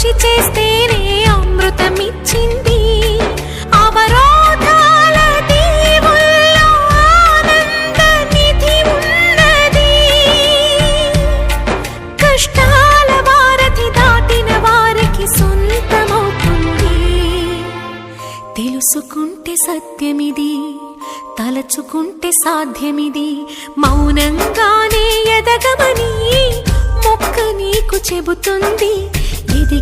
కృషి చేస్తేనే అమృతమిచ్చింది. అవరోధాల దీవుల్లో ఆనంద నిధి ఉన్నది. కష్టాల వారధి దాటిన వారికి సొంతమవుతుంది. తెలుసుకుంటే సత్యమిది, తలచుకుంటే సాధ్యమిది. మౌనంగానే ఎదగమని మొక్క నీకు చెబుతుంది. ఎదిగి